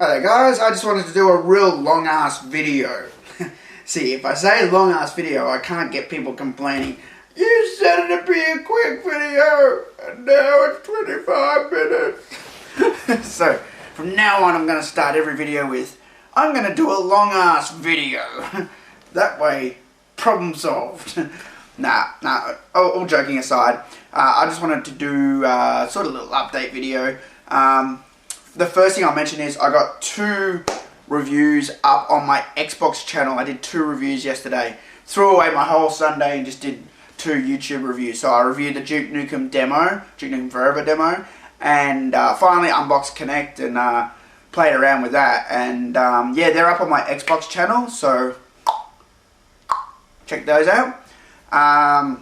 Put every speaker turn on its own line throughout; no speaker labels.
Hello guys, I just wanted to do a real long ass video. See, if I say long ass video, I can't get people complaining. You said it'd be a quick video, and now it's 25 minutes. So, from now on I'm going to start every video with, I'm going to do a long ass video. That way, problem solved. Nah, all joking aside, I just wanted to do sort of a little update video. The first thing I'll mention is I got 2 reviews up on my Xbox channel. I did 2 reviews yesterday. Threw away my whole Sunday and just did 2 YouTube reviews. So I reviewed the Duke Nukem demo, Duke Nukem Forever demo, and finally unboxed Connect and played around with that. And yeah, they're up on my Xbox channel, so check those out. I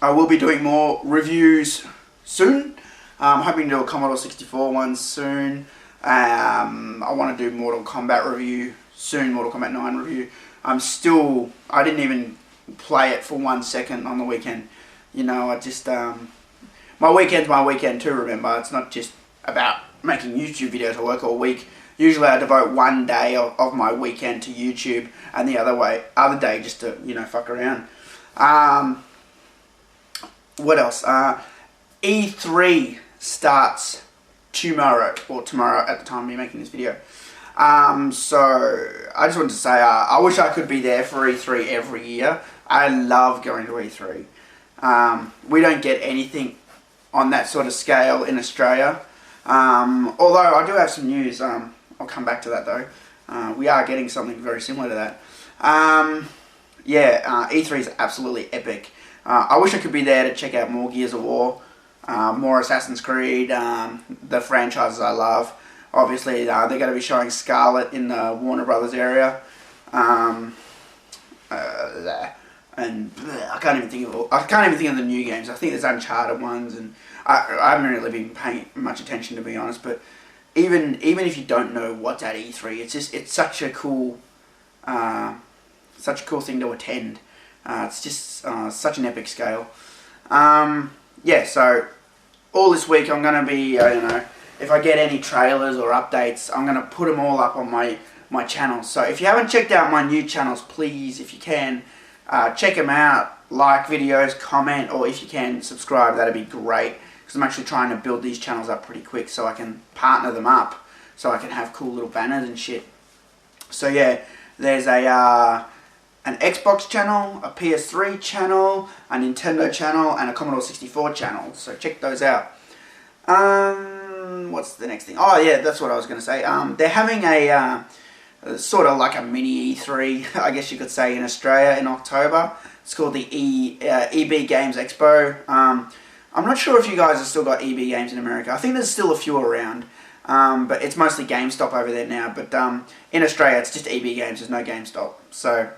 will be doing more reviews soon. I'm hoping to do a Commodore 64 one soon. I want to do Mortal Kombat review soon, Mortal Kombat 9 review. I didn't even play it for 1 second on the weekend. You know, I just, my weekend's my weekend too, remember. It's not just about making YouTube videos. I work all week. Usually I devote 1 day of my weekend to YouTube and the other day just to, you know, fuck around. What else? E3 starts tomorrow at the time of me making this video. So I just wanted to say I wish I could be there for E3 every year. I love going to E3. We don't get anything on that sort of scale in Australia. Although I do have some news. I'll come back to that though. We are getting something very similar to that. Yeah, E3 is absolutely epic. I wish I could be there to check out more Gears of War. More Assassin's Creed, the franchises I love. Obviously, they're going to be showing Scarlet in the Warner Brothers area, and I can't even think of the new games. I think there's Uncharted ones, and I haven't really been paying much attention, to be honest. But even if you don't know what's at E3, it's such a cool thing to attend. It's just such an epic scale. Yeah, so all this week I'm going to be, I don't know, if I get any trailers or updates, I'm going to put them all up on my channel. So if you haven't checked out my new channels, please, if you can, check them out, like videos, comment, or if you can, subscribe. That'd be great, because I'm actually trying to build these channels up pretty quick so I can partner them up, so I can have cool little banners and shit. So yeah, there's an Xbox channel, a PS3 channel, a Nintendo channel, and a Commodore 64 channel. So check those out. What's the next thing? Oh yeah, that's what I was going to say. They're having a sort of like a mini E3, I guess you could say, in Australia in October. It's called the EB Games Expo. I'm not sure if you guys have still got EB Games in America. I think there's still a few around. But it's mostly GameStop over there now. But in Australia, it's just EB Games. There's no GameStop. So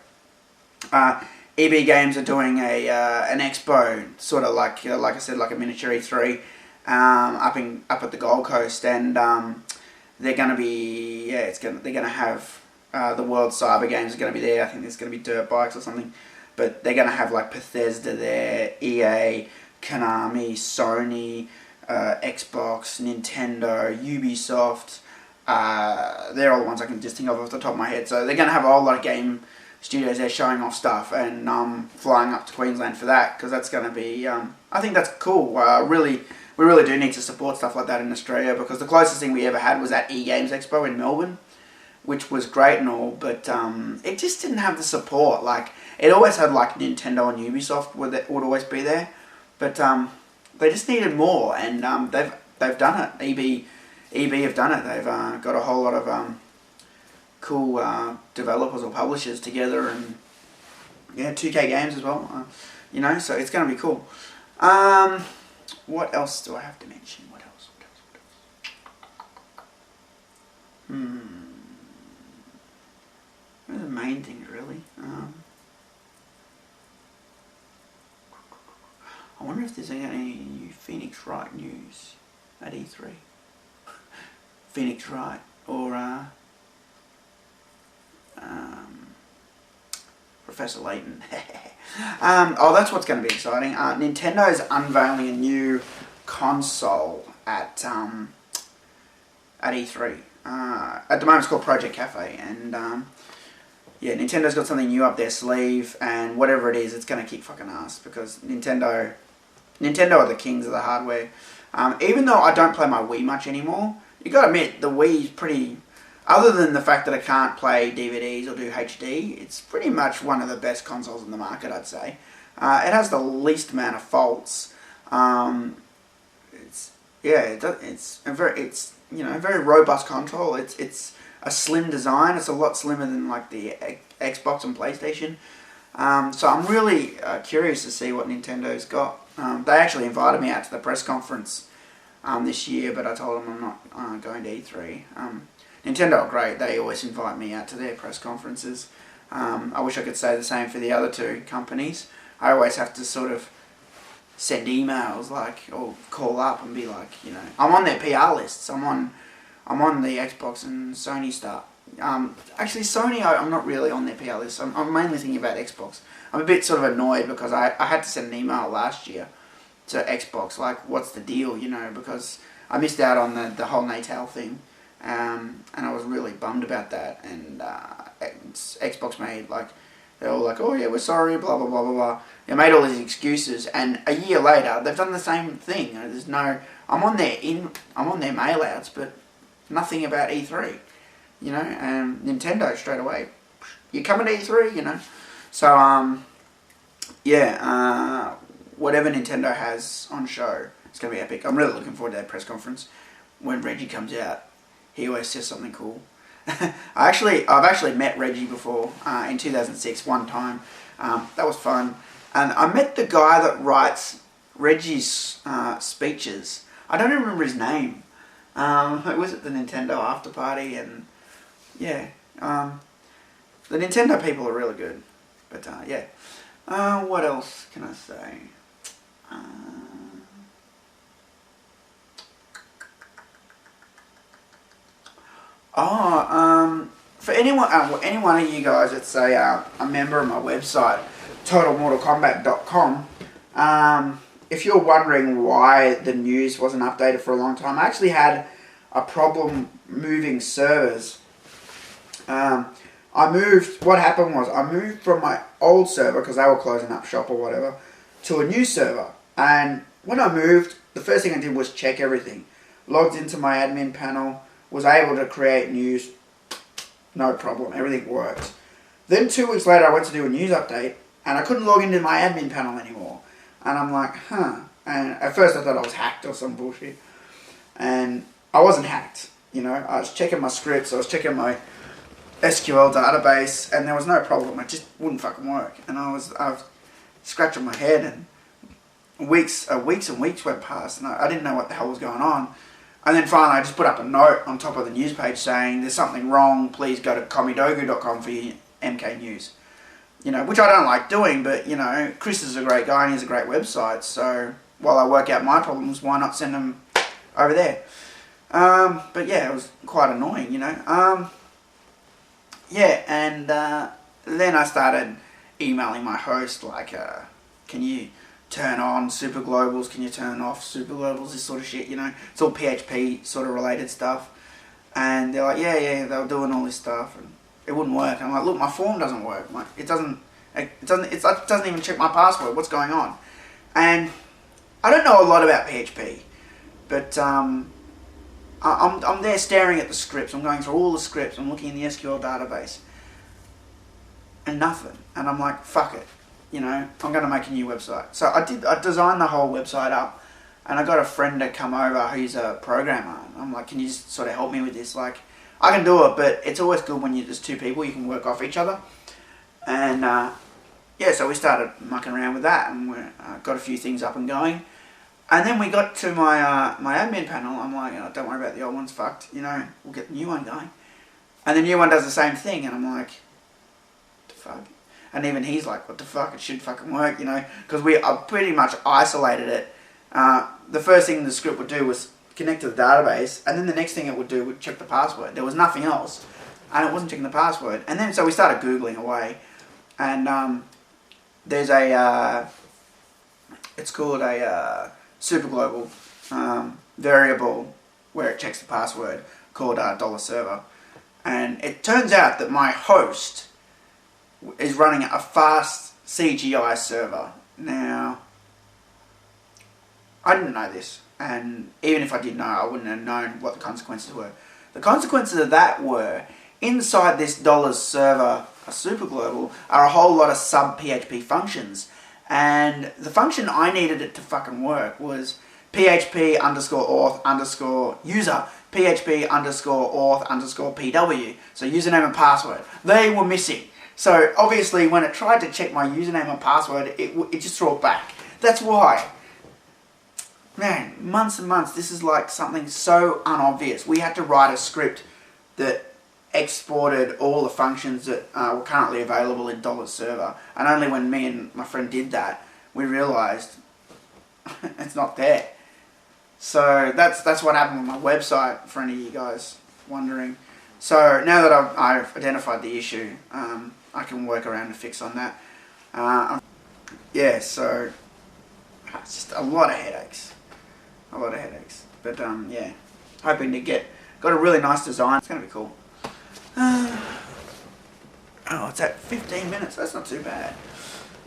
EB Games are doing an expo, sort of like I said, like a miniature E3, up at the Gold Coast, and they're going to be they're going to have the World Cyber Games are going to be there. I think there's going to be dirt bikes or something, but they're going to have like Bethesda there, EA, Konami, Sony, Xbox, Nintendo, Ubisoft. They're all the ones I can just think of off the top of my head. So they're going to have a whole lot of game studios there showing off stuff, and flying up to Queensland for that, because that's going to be, I think that's cool. We really do need to support stuff like that in Australia, because the closest thing we ever had was at Games Expo in Melbourne, which was great and all, but it just didn't have the support. Like, it always had like Nintendo and Ubisoft would always be there, but they just needed more, and they've done it. EB have done it. They've got a whole lot of cool developers or publishers together, and yeah, 2K Games as well, you know, so it's going to be cool. What else do I have to mention? What else? Those are the main things, really. I wonder if there's any new Phoenix Wright news at E3. Phoenix Wright, or Professor Layton. Oh, that's what's going to be exciting. Nintendo's unveiling a new console at E3. At the moment, it's called Project Cafe, and yeah, Nintendo's got something new up their sleeve, and whatever it is, it's gonna kick fucking ass because Nintendo are the kings of the hardware. Even though I don't play my Wii much anymore, you gotta admit the Wii is pretty. Other than the fact that I can't play DVDs or do HD, it's pretty much one of the best consoles in the market, I'd say. It has the least amount of faults. It's a very robust console. It's a slim design. It's a lot slimmer than like the Xbox and PlayStation. So I'm really curious to see what Nintendo's got. They actually invited me out to the press conference this year, but I told them I'm not going to E3. Nintendo are great. They always invite me out to their press conferences. I wish I could say the same for the other two companies. I always have to sort of send emails or call up and be like, I'm on their PR lists. I'm on the Xbox and Sony stuff. Actually, Sony, I'm not really on their PR list. I'm mainly thinking about Xbox. I'm a bit sort of annoyed because I had to send an email last year to Xbox, like, what's the deal, because I missed out on the whole Natal thing. And I was really bummed about that. And Xbox made, they're all like, oh yeah, we're sorry, blah, blah, blah, blah, blah. They made all these excuses. And a year later, they've done the same thing. I'm on their mail-outs, but nothing about E3. And Nintendo straight away, you coming to E3, So, whatever Nintendo has on show, it's going to be epic. I'm really looking forward to that press conference when Reggie comes out. He always says something cool. I've actually met Reggie before in 2006 one time. That was fun. And I met the guy that writes Reggie's speeches. I don't even remember his name. It was at the Nintendo after party, and yeah, the Nintendo people are really good. But what else can I say? For any one of you guys that's a member of my website, TotalMortalCombat.com, if you're wondering why the news wasn't updated for a long time, I actually had a problem moving servers. What happened was I moved from my old server, because they were closing up shop or whatever, to a new server. And when I moved, the first thing I did was check everything. Logged into my admin panel, was able to create news, no problem, everything worked. Then 2 weeks later I went to do a news update, and I couldn't log into my admin panel anymore. And I'm like, And at first I thought I was hacked or some bullshit. And I wasn't hacked, I was checking my scripts, I was checking my SQL database, and there was no problem. It just wouldn't fucking work. And I was scratching my head, and weeks and weeks went past, and I didn't know what the hell was going on. And then finally I just put up a note on top of the news page saying, there's something wrong, please go to komidogu.com for your MK news. Which I don't like doing, but, Chris is a great guy and he has a great website, so while I work out my problems, why not send them over there? But yeah, it was quite annoying, then I started emailing my host, can you turn on super globals, can you turn off super globals, this sort of shit, It's all PHP sort of related stuff. And they're like, yeah, they were doing all this stuff, and it wouldn't work. I'm like, look, my form doesn't work. It doesn't even check my password. What's going on? And I don't know a lot about PHP, but I'm there staring at the scripts. I'm going through all the scripts. I'm looking in the SQL database, and nothing. And I'm like, fuck it. I'm going to make a new website. So I designed the whole website up, and I got a friend to come over who's a programmer. I'm like, can you just sort of help me with this? I can do it, but it's always good when there's two people, you can work off each other. And so we started mucking around with that, and we got a few things up and going. And then we got to my admin panel. I'm like, don't worry about the old one's fucked. We'll get the new one going. And the new one does the same thing, and I'm like, what the fuck? And even he's like, what the fuck, it should fucking work, because we pretty much isolated it. The first thing the script would do was connect to the database, and then the next thing it would do would check the password. There was nothing else, and it wasn't checking the password. And then so we started Googling away, and there's it's called a super global variable where it checks the password called Dollar Server. And it turns out that my host is running a fast CGI server. Now, I didn't know this, and even if I did know, I wouldn't have known what the consequences were. The consequences of that were, inside this Dollar Server, a super global, are a whole lot of sub-PHP functions. And the function I needed it to fucking work was PHP underscore auth underscore user, PHP underscore auth underscore PW. So username and password. They were missing. So obviously when it tried to check my username and password, it just threw it back. That's why. Man, months and months, this is like something so unobvious. We had to write a script that exported all the functions that were currently available in Dollar Server. And only when me and my friend did that, we realised it's not there. So that's what happened with my website, for any of you guys wondering. So now that I've identified the issue, I can work around a fix on that. Yeah, so it's just a lot of headaches. A lot of headaches. But yeah, hoping to got a really nice design. It's going to be cool. Oh, it's at 15 minutes. That's not too bad.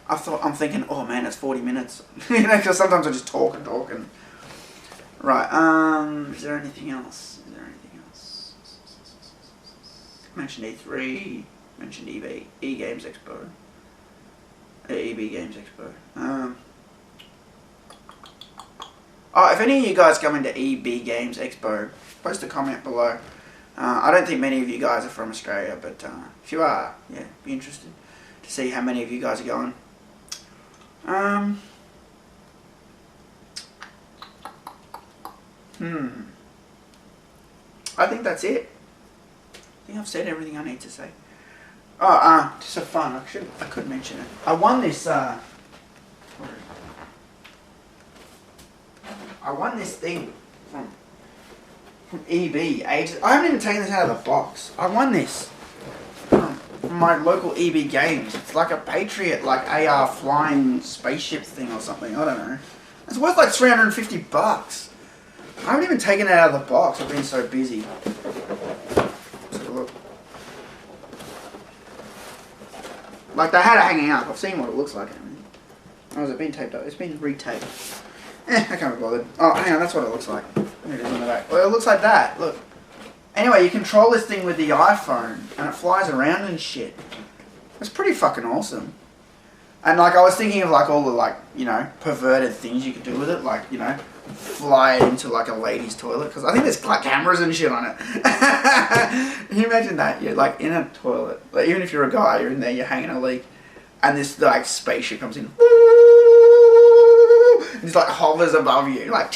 I'm thinking, oh man, it's 40 minutes. You know, because sometimes I just talk and talk and... Right, is there anything else? Mentioned E3, mentioned Games Expo. EB Games Expo. Oh, if any of you guys come into EB Games Expo, post a comment below. I don't think many of you guys are from Australia, but if you are, yeah, be interested to see how many of you guys are going. I think that's it. I think I've said everything I need to say. Oh, just for fun, I could mention it. I won this, I won this thing from EB ages. I haven't even taken this out of the box. I won this from my local EB Games. It's like a Patriot, like AR flying spaceship thing or something. I don't know. It's worth like $350. I haven't even taken it out of the box. I've been so busy. Let's have a look. Like they had it hanging up. I've seen what it looks like. Oh, has it been taped up? It's been retaped. I can't be bothered. Oh, hang on, that's what it looks like. There it is on the back. Well, it looks like that. Look. Anyway, you control this thing with the iPhone, and it flies around and shit. It's pretty fucking awesome. And like, I was thinking of like all the like, you know, perverted things you could do with it, like, you know, fly it into like a lady's toilet, because I think there's like cameras and shit on it. Can you imagine that? You're like in a toilet, like, even if you're a guy, you're in there, you're hanging a leak, and this like spaceship comes in, and it's like hovers above you, like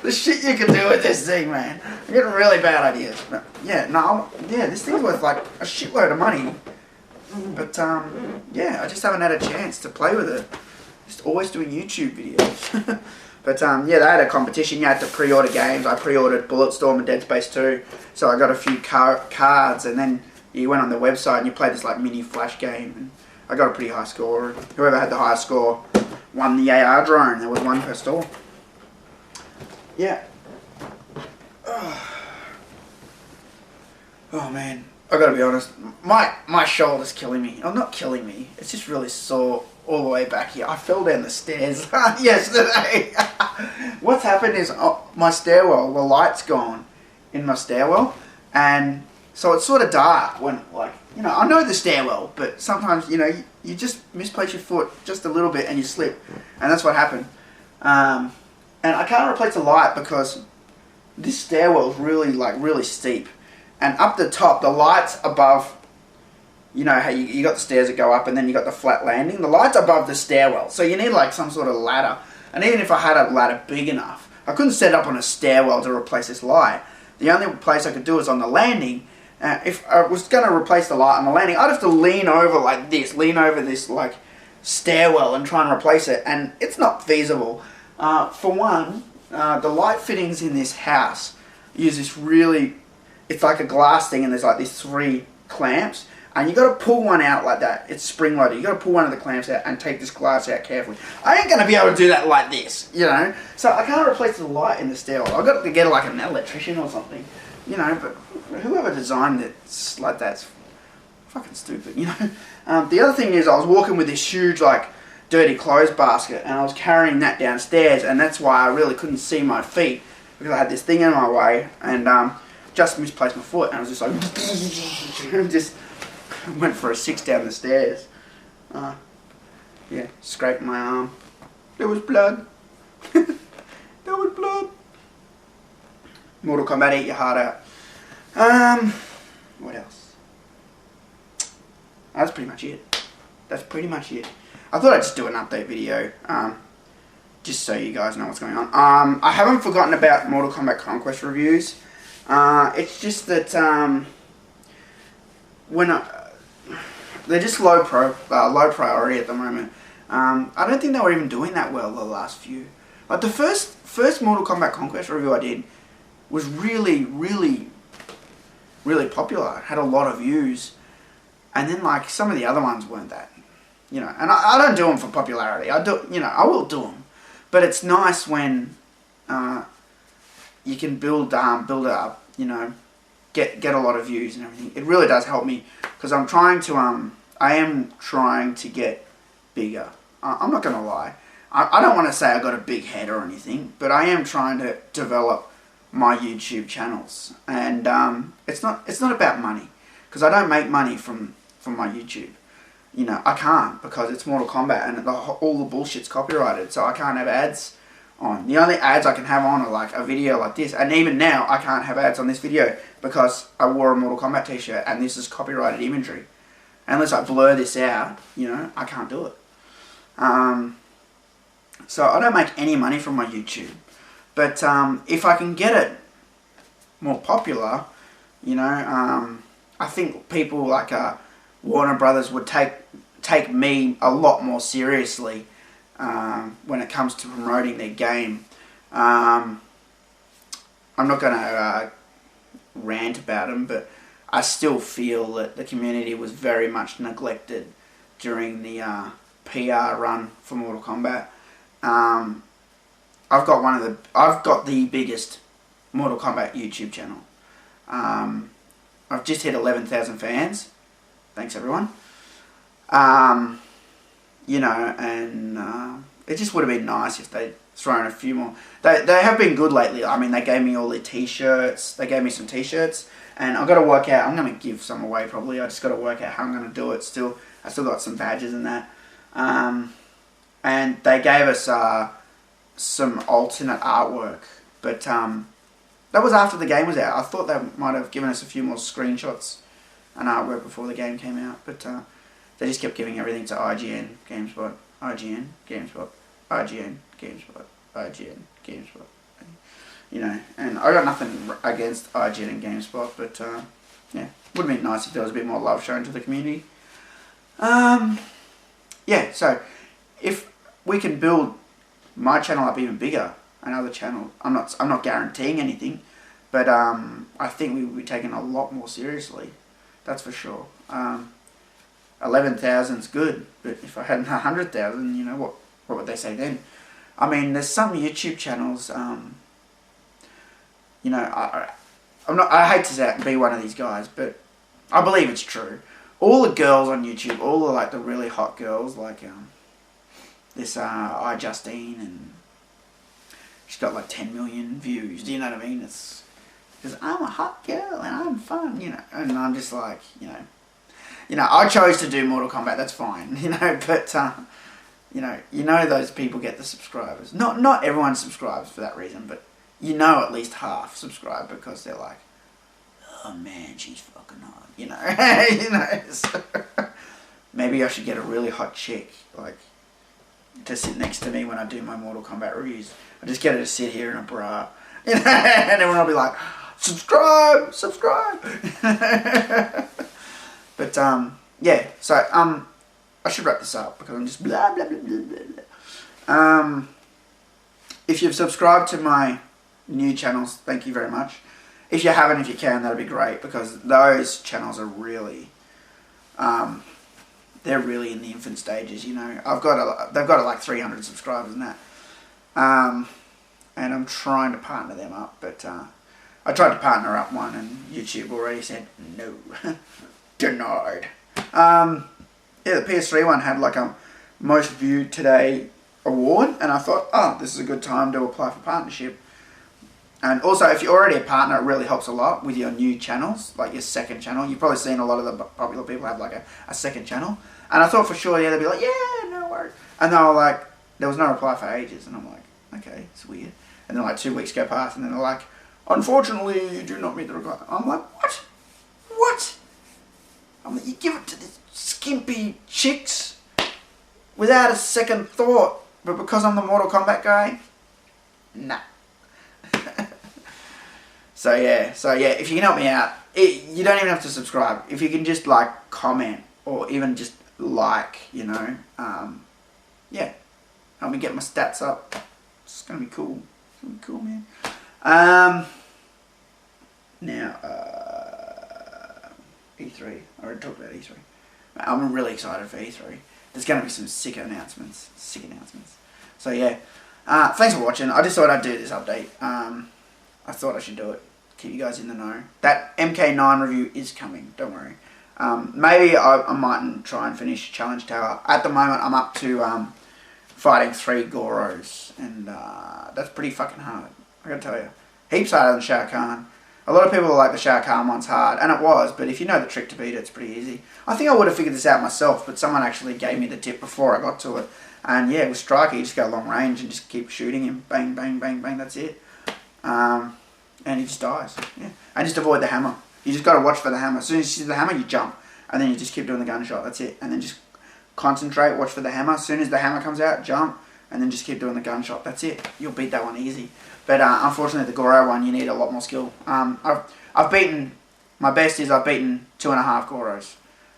the shit you can do with this thing, man. I'm getting really bad ideas. But yeah, no, yeah, this thing's worth like a shitload of money. But yeah, I just haven't had a chance to play with it. Just always doing YouTube videos. But yeah, they had a competition. You had to pre-order games. I pre-ordered Bulletstorm and Dead Space 2. So I got a few cards, and then you went on the website and you played this like mini flash game. And I got a pretty high score. Whoever had the highest score won the AR drone. There was one per store. Yeah. Oh man, I gotta be honest. My shoulder's killing me. Oh, not killing me. It's just really sore all the way back here. I fell down the stairs yesterday. What's happened is my stairwell, the light's gone in my stairwell, and so it's sort of dark when, like, you know, I know the stairwell, but sometimes, you know, you just misplace your foot just a little bit and you slip, and that's what happened. And I can't replace the light because this stairwell is really steep, and up the top, the light's above. You know how you got the stairs that go up, and then you got the flat landing. The light's above the stairwell, so you need like some sort of ladder. And even if I had a ladder big enough, I couldn't set up on a stairwell to replace this light. The only place I could do is on the landing. If I was going to replace the light on the landing, I'd have to lean over like this, like stairwell and try and replace it, and it's not feasible. For one, the light fittings in this house use this really, it's like a glass thing, and there's like these 3 clamps. And you got to pull one out like that. It's spring loaded. You got to pull one of the clamps out and take this glass out carefully. I ain't going to be able to do that like this, you know. So I can't replace the light in the stairwell. I've got to get like an electrician or something, you know. But whoever designed it like that's fucking stupid, you know. The other thing is I was walking with this huge like dirty clothes basket, and I was carrying that downstairs, and that's why I really couldn't see my feet because I had this thing in my way, and just misplaced my foot, and I was just like just went for a 6 down the stairs. Yeah, scraped my arm. There was blood. There was blood. Mortal Kombat, eat your heart out. What else? That's pretty much it. That's pretty much it. I thought I'd just do an update video, just so you guys know what's going on. I haven't forgotten about Mortal Kombat Conquest reviews. It's just that they're just low priority at the moment. I don't think they were even doing that well the last few. Like the first Mortal Kombat Conquest review I did was really popular. It had a lot of views, and then like some of the other ones weren't that. You know, and I don't do them for popularity. I will do them, but it's nice when you can build it up. You know, get a lot of views and everything. It really does help me because I am trying to get bigger. I'm not gonna lie. I don't want to say I got a big head or anything, but I am trying to develop my YouTube channels, and it's not about money because I don't make money from my YouTube. You know, I can't because it's Mortal Kombat and all the bullshit's copyrighted, so I can't have ads on. The only ads I can have on are like a video like this, and even now I can't have ads on this video because I wore a Mortal Kombat t-shirt and this is copyrighted imagery. Unless I blur this out, you know, I can't do it. So I don't make any money from my YouTube. But if I can get it more popular, you know, I think people like Warner Brothers would take me a lot more seriously when it comes to promoting their game. I'm not going to rant about them, but I still feel that the community was very much neglected during the PR run for Mortal Kombat. I've got the biggest Mortal Kombat YouTube channel. I've just hit 11,000 fans. Thanks everyone. You know, and it just would have been nice if they'd thrown a few more. They have been good lately. I mean, they gave me all the t-shirts. They gave me some t-shirts, and I've got to work out. I'm going to give some away probably. I just got to work out how I'm going to do it. Still, I still got some badges and that. And they gave us some alternate artwork, but that was after the game was out. I thought they might have given us a few more screenshots and artwork before the game came out, but they just kept giving everything to IGN, GameSpot, IGN, GameSpot, IGN, GameSpot, IGN, GameSpot. You know, and I got nothing against IGN and GameSpot, but yeah, would have been nice if there was a bit more love shown to the community. Yeah, so if we can build my channel up even bigger, another channel, I'm not guaranteeing anything, but I think we will be taken a lot more seriously. That's for sure. 11,000's good, but if I had 100,000, you know, what would they say then? I mean, there's some YouTube channels. You know, I hate to be one of these guys, but I believe it's true. All the girls on YouTube, all the like the really hot girls, like this iJustine, and she's got like 10 million views. Do you know what I mean? It's because I'm a hot girl and I'm fun, you know. And I'm just like, you know, I chose to do Mortal Kombat. That's fine, you know. But you know those people get the subscribers. Not everyone subscribes for that reason, but you know at least half subscribe because they're like, oh man, she's fucking hot, you know. You know. So, maybe I should get a really hot chick, like, to sit next to me when I do my Mortal Kombat reviews. I just get her to sit here in a bra, you know, and everyone will be like, subscribe. But yeah, so I should wrap this up because I'm just blah blah blah blah blah. If you've subscribed to my new channels, thank you very much. If you haven't, if you can, that'd be great because those channels are really They're really in the infant stages, you know. They've got like 300 subscribers and that. And I'm trying to partner them up, but I tried to partner up one and YouTube already said no. Denied. Yeah, the PS3 one had like a most viewed today award, and I thought, oh, this is a good time to apply for partnership. And also, if you're already a partner, it really helps a lot with your new channels, like your second channel. You've probably seen a lot of the popular people have like a second channel. And I thought for sure, yeah, they'd be like, yeah, no worries. And they were like, there was no reply for ages. And I'm like, okay, it's weird. And then like 2 weeks go past, and then they're like, unfortunately, you do not meet the requirement. I'm like, what? What? I'm like, you give it to these skimpy chicks without a second thought. But because I'm the Mortal Kombat guy, nah. So yeah, if you can help me out, you don't even have to subscribe. If you can just like comment or even just like, you know, yeah, help me get my stats up. It's gonna be cool. It's gonna be cool, man. Now, E3. I already talked about E3. I'm really excited for E3. There's gonna be some sick announcements. So yeah, thanks for watching. I just thought I'd do this update. I thought I should do it. Keep you guys in the know. That MK9 review is coming. Don't worry. Maybe I mightn't try and finish Challenge Tower. At the moment, I'm up to fighting 3 Goros, and that's pretty fucking hard. I gotta tell you, heaps harder than Shao Kahn. A lot of people are like the Shao Kahn one's hard, and it was. But if you know the trick to beat it, it's pretty easy. I think I would have figured this out myself, but someone actually gave me the tip before I got to it. And yeah, with Striker, you just go long range and just keep shooting him. Bang, bang, bang, bang. That's it. And he just dies. Yeah. And just avoid the hammer. You just got to watch for the hammer. As soon as you see the hammer, you jump. And then you just keep doing the gunshot. That's it. And then just concentrate, watch for the hammer. As soon as the hammer comes out, jump. And then just keep doing the gunshot. That's it. You'll beat that one easy. But unfortunately, the Goro one, you need a lot more skill. I've beaten... My best is I've beaten 2.5 Goros.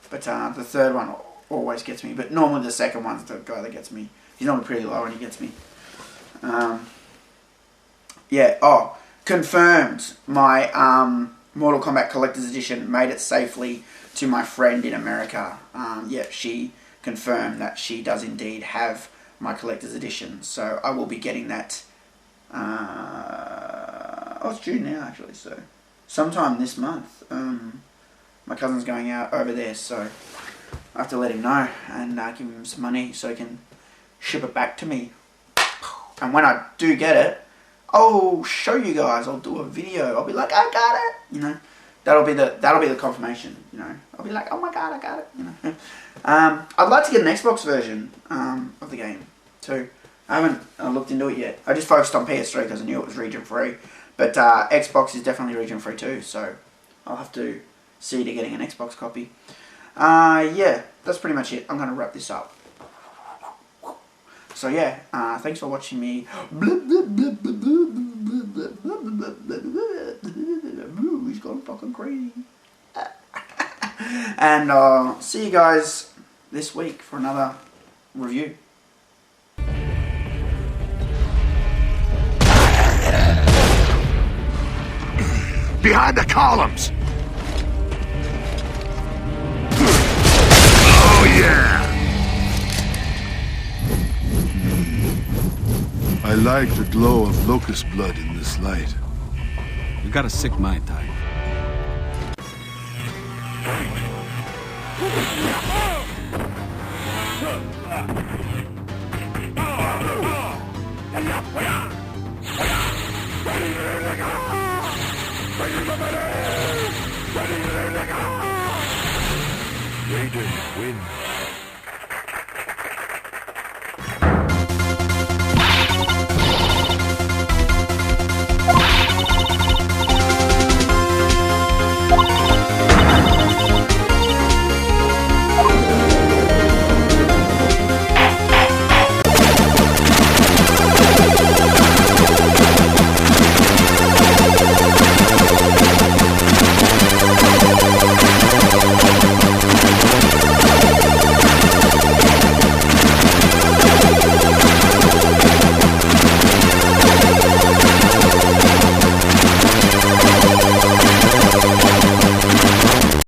But the third one always gets me. But normally the second one's the guy that gets me. He's normally pretty low when he gets me. Yeah. Oh... Confirmed my Mortal Kombat Collector's Edition made it safely to my friend in America. Yeah, she confirmed that she does indeed have my Collector's Edition. So I will be getting that. Oh, it's June now actually, so sometime this month. My cousin's going out over there, so I have to let him know and give him some money so he can ship it back to me. And when I do get it, I'll show you guys. I'll do a video. I'll be like, I got it. You know, that'll be the confirmation. You know, I'll be like, oh my god, I got it. You know, I'd like to get an Xbox version of the game too. I haven't looked into it yet. I just focused on PS3 because I knew it was region free. But Xbox is definitely region free too. So I'll have to see to getting an Xbox copy. Yeah, that's pretty much it. I'm gonna wrap this up. So yeah, thanks for watching me. He's gone fucking crazy. And see you guys this week for another review.
Behind the columns! Oh yeah! I like the glow of locust blood in this light.
You got a sick mind, Ty.
Raiden win.